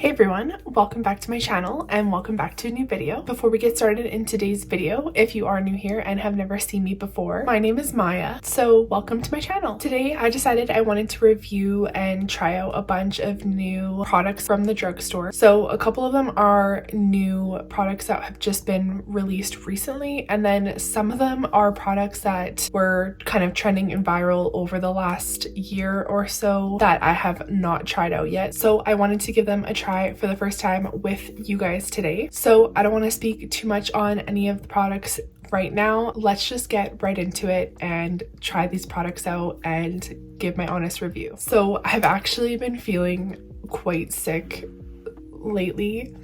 Hey everyone, welcome back to my channel and welcome back to a new video. Before we get started in today's video, if you are new here and have never seen me before, my name is Maya, so welcome to my channel. Today I decided I wanted to review and try out a bunch of new products from the drugstore. So a couple of them are new products that have just been released recently, and then some of them are products that were kind of trending and viral over the last year or so that I have not tried out yet. So I wanted to give them a try for the first time with you guys today. So I don't want to speak too much on any of the products right now. Let's just get right into it and try these products out and give my honest review. So I've actually been feeling quite sick lately.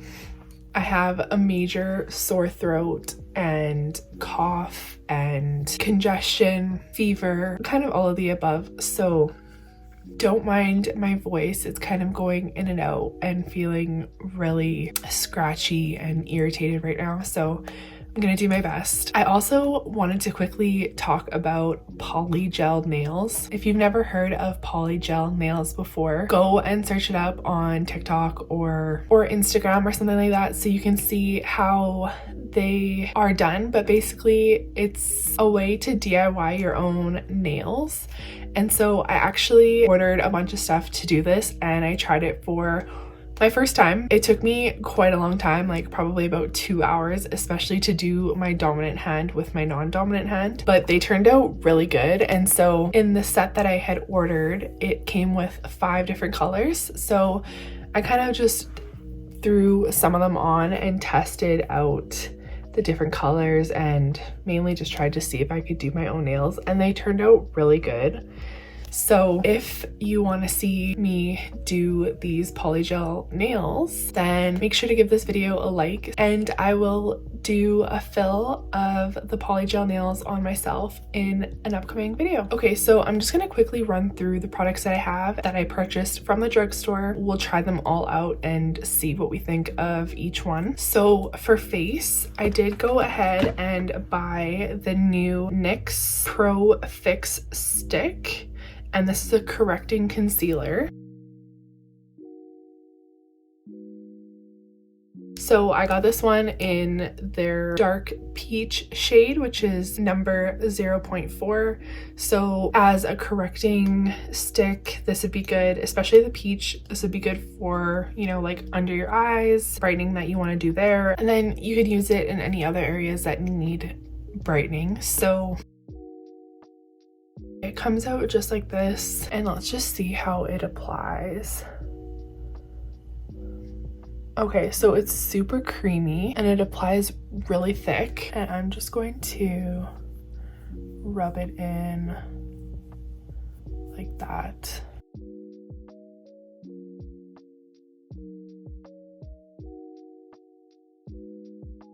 I have a major sore throat and cough and congestion, fever, kind of all of the above. So don't mind my voice, it's kind of going in and out and feeling really scratchy and irritated right now, so I'm gonna do my best. I also wanted to quickly talk about polygel nails. If you've never heard of polygel nails before, go and search it up on TikTok or Instagram or something like that so you can see how they are done. But basically it's a way to DIY your own nails. And so I actually ordered a bunch of stuff to do this and I tried it for my first time. It took me quite a long time, like probably about 2 hours, especially to do my dominant hand with my non-dominant hand, but they turned out really good. And so in the set that I had ordered, it came with 5 different colors. So I kind of just threw some of them on and tested out the different colors and mainly just tried to see if I could do my own nails, and they turned out really good. So if you want to see me do these polygel nails, then make sure to give this video a like, and I will do a fill of the polygel nails on myself in an upcoming video. Okay, so I'm just gonna quickly run through the products that I have that I purchased from the drugstore. We'll try them all out and see what we think of each one. So for face, I did go ahead and buy the new NYX Pro Fix Stick, and this is a correcting concealer. So I got this one in their dark peach shade, which is number 0.4. So as a correcting stick, this would be good, especially the peach. This would be good for, you know, like under your eyes, brightening that you want to do there. And then you could use it in any other areas that need brightening. So it comes out just like this, and let's just see how it applies. Okay, so it's super creamy and it applies really thick, and I'm just going to rub it in like that.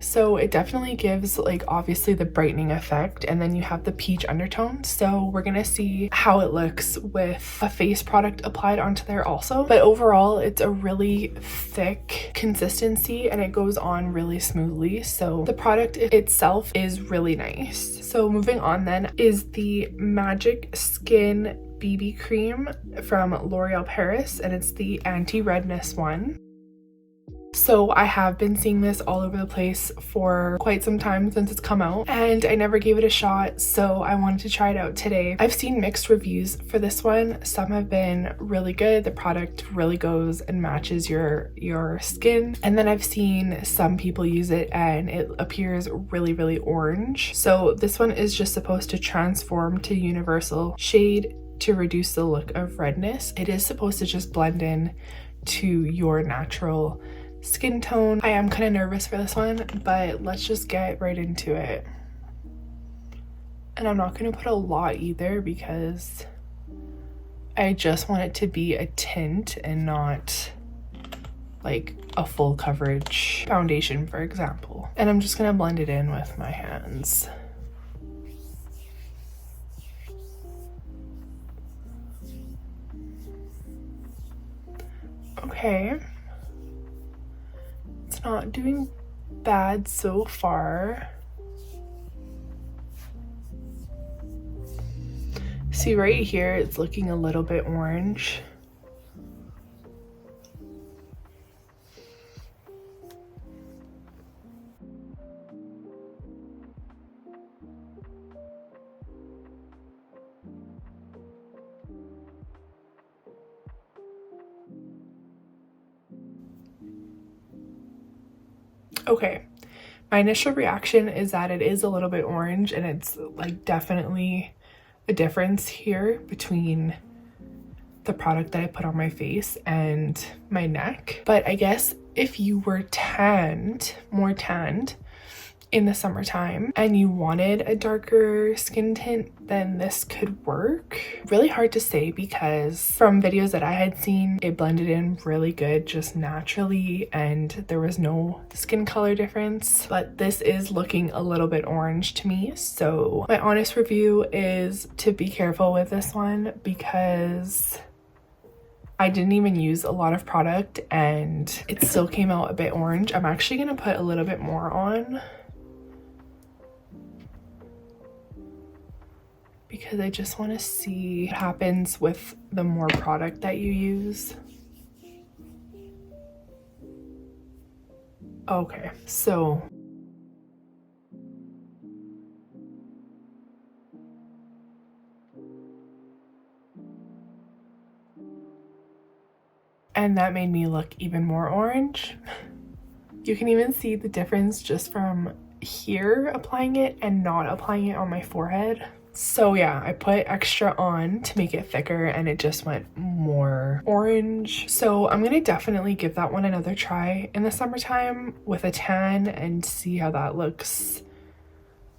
So it definitely gives, like, obviously the brightening effect, and then you have the peach undertone. So we're gonna see how it looks with a face product applied onto there also. But overall, it's a really thick consistency and it goes on really smoothly. So the product itself is really nice. So moving on then is the Magic Skin BB Cream from L'Oreal Paris, and it's the anti-redness one. So I have been seeing this all over the place for quite some time since it's come out, and I never gave it a shot, so I wanted to try it out today. I've seen mixed reviews for this one. Some have been really good. The product really goes and matches your skin, and then I've seen some people use it and it appears really, really orange. So this one is just supposed to transform to universal shade to reduce the look of redness. It is supposed to just blend in to your natural skin tone. I am kind of nervous for this one, but let's just get right into it. And I'm not going to put a lot either because I just want it to be a tint and not like a full coverage foundation, for example. And I'm just going to blend it in with my hands. Okay. It's not doing bad so far. See right here, it's looking a little bit orange. Okay, my initial reaction is that it is a little bit orange, and it's like definitely a difference here between the product that I put on my face and my neck. But I guess if you were tanned, more tanned in the summertime and you wanted a darker skin tint, then this could work. Really hard to say because from videos that I had seen, it blended in really good just naturally and there was no skin color difference. But this is looking a little bit orange to me. So my honest review is to be careful with this one because I didn't even use a lot of product and it still came out a bit orange. I'm actually gonna put a little bit more on because I just want to see what happens with the more product that you use. Okay, so and that made me look even more orange. You can even see the difference just from here applying it and not applying it on my forehead. So yeah, I put extra on to make it thicker and it just went more orange. So I'm gonna definitely give that one another try in the summertime with a tan and see how that looks,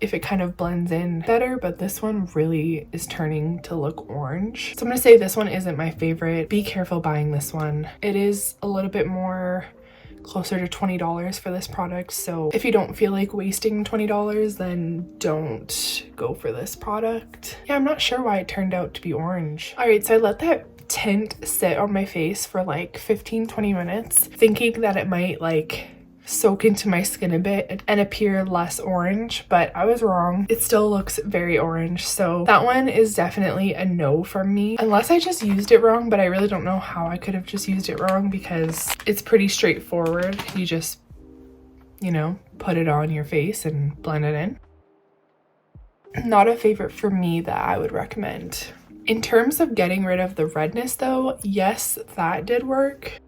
if it kind of blends in better. But this one really is turning to look orange. So I'm gonna say this one isn't my favorite. Be careful buying this one. It is a little bit more closer to $20 for this product, so if you don't feel like wasting $20, then don't go for this product. Yeah, I'm not sure why it turned out to be orange. All right, so I let that tint sit on my face for like 15-20 minutes, thinking that it might like soak into my skin a bit and appear less orange, but I was wrong. It still looks very orange, so that one is definitely a no from me, unless I just used it wrong. But I really don't know how I could have just used it wrong because it's pretty straightforward. You just, you know, put it on your face and blend it in. Not a favorite for me that I would recommend. In terms of getting rid of the redness though, yes, that did work.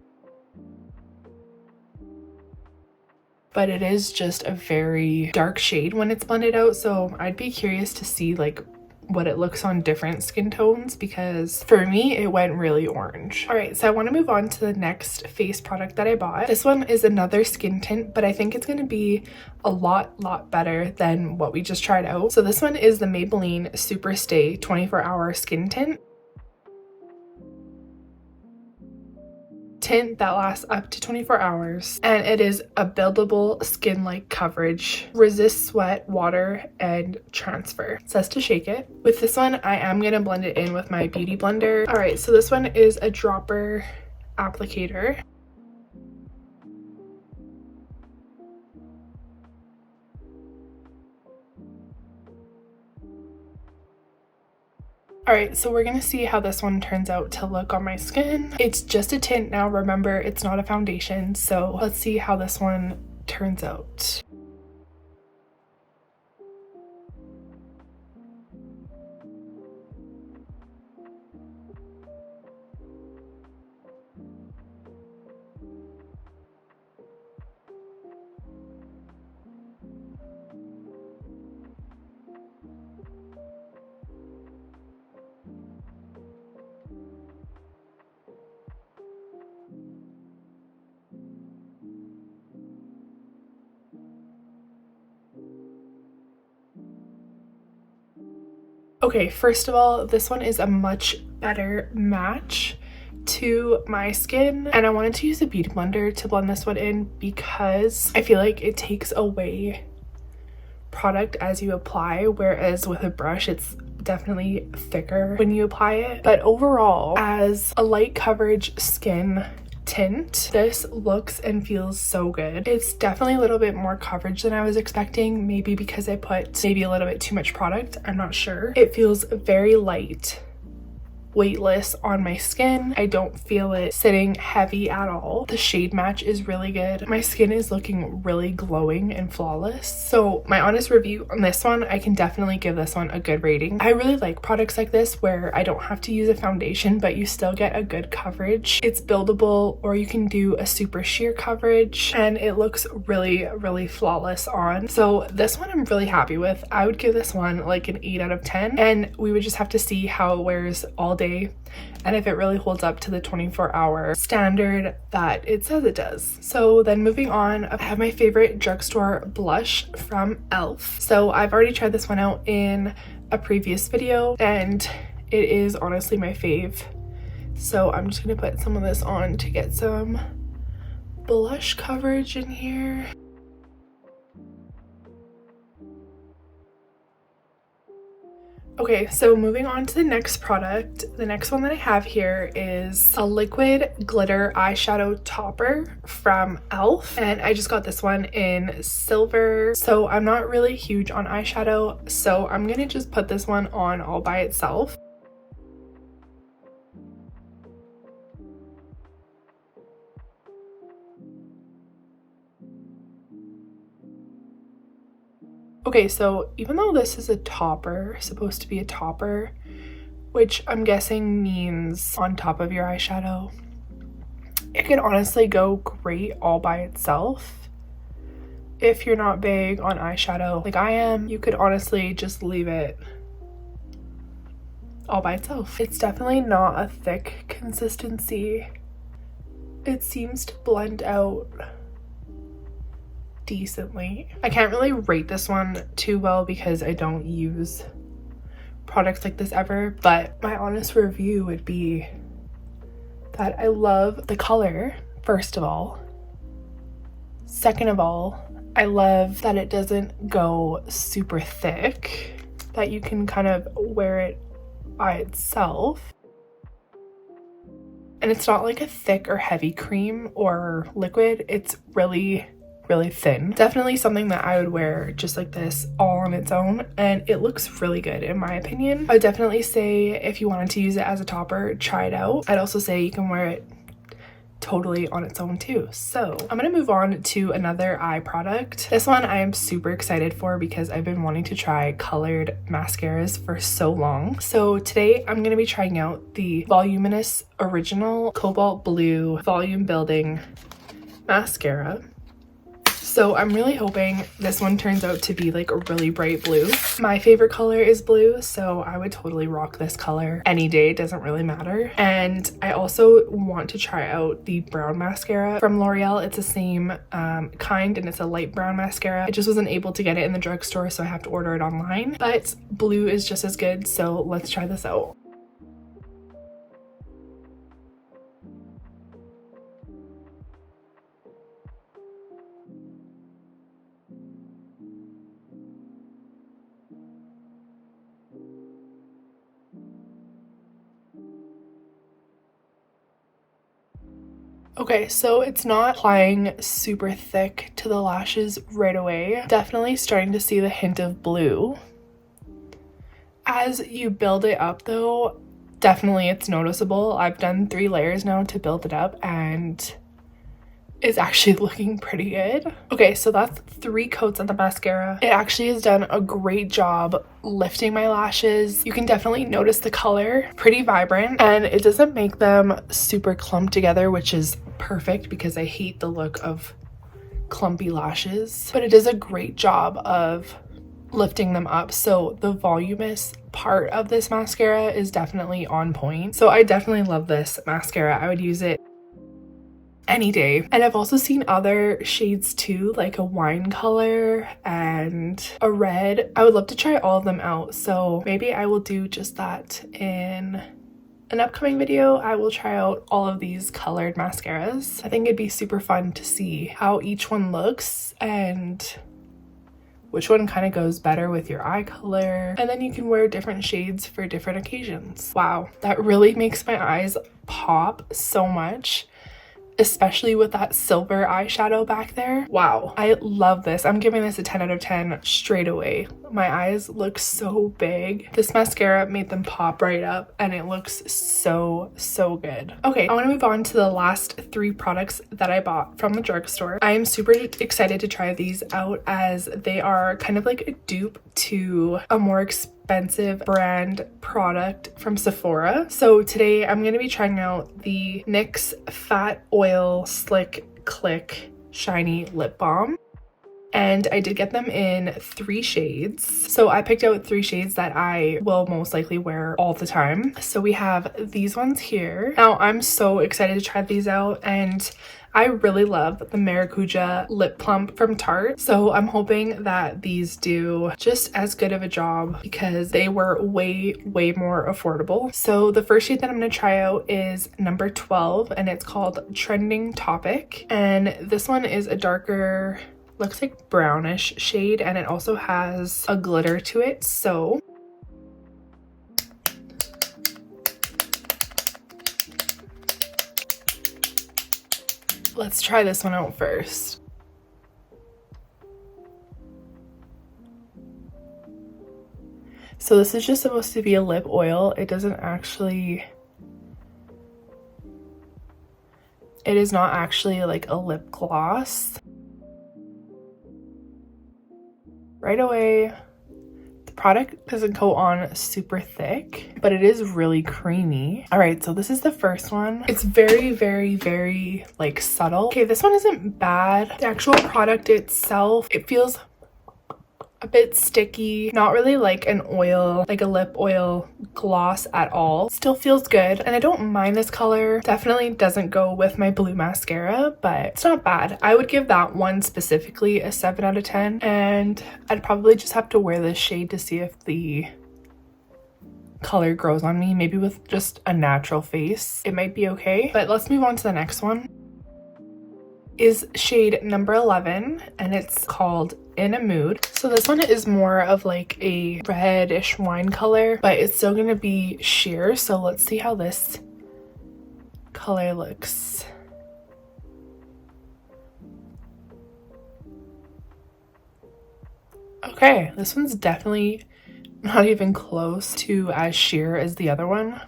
But it is just a very dark shade when it's blended out, so I'd be curious to see like what it looks on different skin tones, because for me it went really orange. All right, so I want to move on to the next face product that I bought. This one is another skin tint, but I think it's going to be a lot better than what we just tried out. So this one is the Maybelline Super Stay 24-hour skin tint. Tint that lasts up to 24 hours, and it is a buildable skin-like coverage, resists sweat, water, and transfer. It says to shake it. With this one, I am gonna blend it in with my beauty blender. All right, so this one is a dropper applicator. All right, so we're gonna see how this one turns out to look on my skin. It's just a tint now, remember, it's not a foundation. So let's see how this one turns out. Okay, first of all, this one is a much better match to my skin, and I wanted to use a beauty blender to blend this one in because I feel like it takes away product as you apply, whereas with a brush it's definitely thicker when you apply it. But overall, as a light coverage skin tint, this looks and feels so good. It's definitely a little bit more coverage than I was expecting, maybe because I put maybe a little bit too much product, I'm not sure. It feels very light weightless on my skin. I don't feel it sitting heavy at all. The shade match is really good. My skin is looking really glowing and flawless. So my honest review on this one, I can definitely give this one a good rating. I really like products like this where I don't have to use a foundation, but you still get a good coverage. It's buildable, or you can do a super sheer coverage, and it looks really flawless on. So this one I'm really happy with. I would give this one like an 8 out of 10, and we would just have to see how it wears all day and if it really holds up to the 24-hour standard that it says it does. So then moving on, I have my favorite drugstore blush from e.l.f. So I've already tried this one out in a previous video, and it is honestly my fave. So I'm just gonna put some of this on to get some blush coverage in here. Okay, so moving on to the next product. The next one that I have here is a liquid glitter eyeshadow topper from e.l.f. and I just got this one in silver. So I'm not really huge on eyeshadow, so I'm gonna just put this one on all by itself. Okay, so even though this is a topper, supposed to be a topper, which I'm guessing means on top of your eyeshadow, it could honestly go great all by itself. If you're not big on eyeshadow like I am, you could honestly just leave it all by itself. It's definitely not a thick consistency. It seems to blend out decently. I can't really rate this one too well because I don't use products like this ever, but my honest review would be that I love the color, first of all. Second of all, I love that it doesn't go super thick, that you can kind of wear it by itself. And it's not like a thick or heavy cream or liquid. It's really thin. Definitely something that I would wear just like this all on its own, and it looks really good in my opinion. I would definitely say if you wanted to use it as a topper, try it out. I'd also say you can wear it totally on its own too. So I'm gonna move on to another eye product. This one I am super excited for because I've been wanting to try colored mascaras for so long. So today I'm gonna be trying out the Voluminous Original Cobalt Blue Volume Building Mascara. So I'm really hoping this one turns out to be like a really bright blue. My favorite color is blue, so I would totally rock this color any day. It doesn't really matter. And I also want to try out the brown mascara from L'Oreal. It's the same kind, and it's a light brown mascara. I just wasn't able to get it in the drugstore, so I have to order it online. But blue is just as good, so let's try this out. Okay, so it's not applying super thick to the lashes right away. Definitely starting to see the hint of blue. As you build it up though, definitely it's noticeable. I've done 3 layers now to build it up, and it's actually looking pretty good. Okay, so that's 3 coats of the mascara. It actually has done a great job lifting my lashes. You can definitely notice the color, pretty vibrant, and it doesn't make them super clumped together, which is perfect because I hate the look of clumpy lashes. But it does a great job of lifting them up. So the voluminous part of this mascara is definitely on point. So I definitely love this mascara. I would use it any day. And I've also seen other shades too, like a wine color and a red. I would love to try all of them out, so maybe I will do just that in an upcoming video. I will try out all of these colored mascaras. I think it'd be super fun to see how each one looks and which one kind of goes better with your eye color, and then you can wear different shades for different occasions. Wow, that really makes my eyes pop so much. especially with that silver eyeshadow back there. Wow, I love this. I'm giving this a 10 out of 10 straight away. My eyes look so big. This mascara made them pop right up and it looks so good. Okay, I want to move on to the last 3 products that I bought from the drugstore. I am super excited to try these out as they are kind of like a dupe to a more expensive brand product from Sephora. So today I'm going to be trying out the NYX Fat Oil Slick Click Shiny Lip Balm. And I did get them in 3 shades. So I picked out 3 shades that I will most likely wear all the time. So we have these ones here. Now I'm so excited to try these out, and I really love the Maracuja Lip Plump from Tarte. So I'm hoping that these do just as good of a job because they were way more affordable. So the first shade that I'm going to try out is number 12 and it's called Trending Topic. And this one is a darker, looks like brownish shade, and it also has a glitter to it. So let's try this one out first. So this is just supposed to be a lip oil. It doesn't actually, it is not actually like a lip gloss. Right away, the product doesn't go on super thick, but it is really creamy. All right, so this is the first one. It's very like subtle. Okay, this one isn't bad. The actual product itself, it feels a bit sticky, not really like an oil, like a lip oil gloss at all. Still feels good, and I don't mind this color. Definitely doesn't go with my blue mascara, but it's not bad. I would give that one specifically a 7 out of 10, and I'd probably just have to wear this shade to see if the color grows on me. Maybe with just a natural face, it might be okay. But let's move on to the next one. Is shade number 11 and it's called In a Mood. So this one is more of like a reddish wine color, but it's still going to be sheer. So let's see how this color looks. Okay, this one's definitely not even close to as sheer as the other one.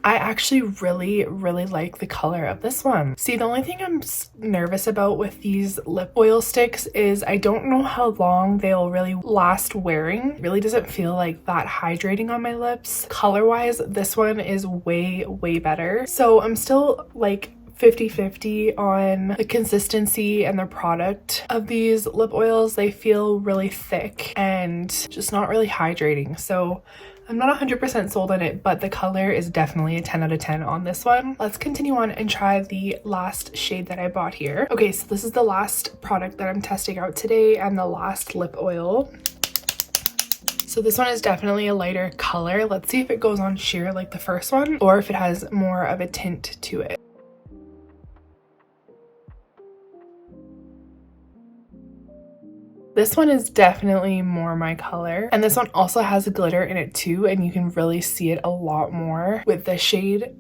I actually really like the color of this one. See, the only thing I'm nervous about with these lip oil sticks is I don't know how long they'll really last wearing. It really doesn't feel like that hydrating on my lips. Color-wise, this one is way better. So I'm still like 50-50 on the consistency and the product of these lip oils. They feel really thick and just not really hydrating. So I'm not 100% sold on it, but the color is definitely a 10 out of 10 on this one. Let's continue on and try the last shade that I bought here. Okay, so this is the last product that I'm testing out today and the last lip oil. So this one is definitely a lighter color. Let's see if it goes on sheer like the first one or if it has more of a tint to it. This one is definitely more my color, and this one also has a glitter in it too, and you can really see it a lot more with this shade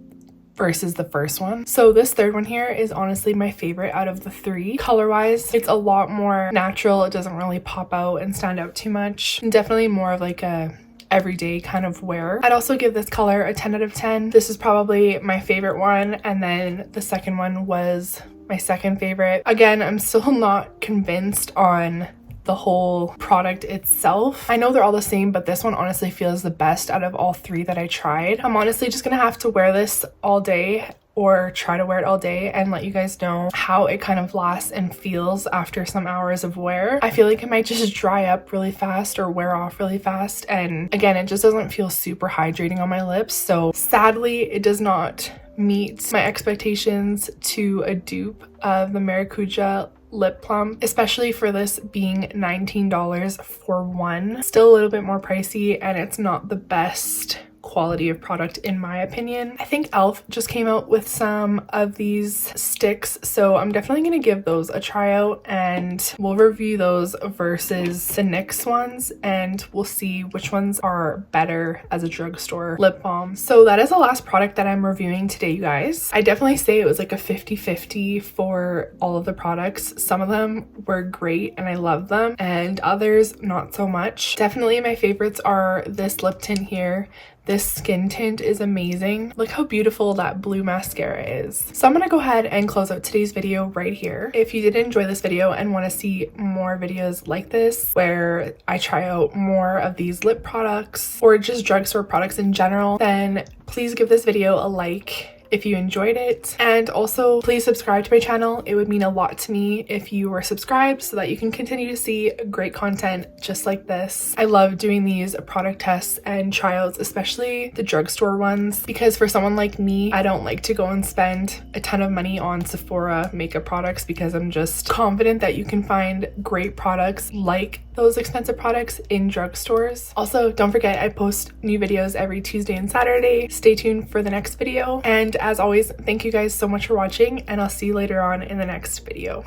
versus the first one. So this third one here is honestly my favorite out of the 3. Color wise, it's a lot more natural. It doesn't really pop out and stand out too much, and definitely more of like a everyday kind of wear. I'd also give this color a 10 out of 10. This is probably my favorite one, and then the second one was my second favorite. Again, I'm still not convinced on the whole product itself. I know they're all the same, but this one honestly feels the best out of all 3 that I tried. I'm honestly just gonna have to wear this all day or try to wear it all day and let you guys know how it kind of lasts and feels after some hours of wear. I feel like it might just dry up really fast or wear off really fast, and again, it just doesn't feel super hydrating on my lips. So sadly, it does not meet my expectations to a dupe of the Maracuja Lip Plump, especially for this being $19 for one. Still a little bit more pricey, and it's not the best quality of product in my opinion. I think e.l.f. just came out with some of these sticks, so I'm definitely going to give those a try out and we'll review those versus the NYX ones and we'll see which ones are better as a drugstore lip balm. So that is the last product that I'm reviewing today, you guys. I definitely say it was like a 50-50 for all of the products. Some of them were great and I love them, and others not so much. Definitely my favorites are this lip tint here. This skin tint is amazing. Look how beautiful that blue mascara is. So I'm gonna go ahead and close out today's video right here. If you did enjoy this video and want to see more videos like this where I try out more of these lip products or just drugstore products in general, then please give this video a like if you enjoyed it, and also please subscribe to my channel. It would mean a lot to me if you were subscribed so that you can continue to see great content just like this. I love doing these product tests and tryouts, especially the drugstore ones, because for someone like me, I don't like to go and spend a ton of money on Sephora makeup products because I'm just confident that you can find great products like those expensive products in drugstores. Also, don't forget I post new videos every Tuesday and Saturday. Stay tuned for the next video, and as always, thank you guys so much for watching and I'll see you later on in the next video.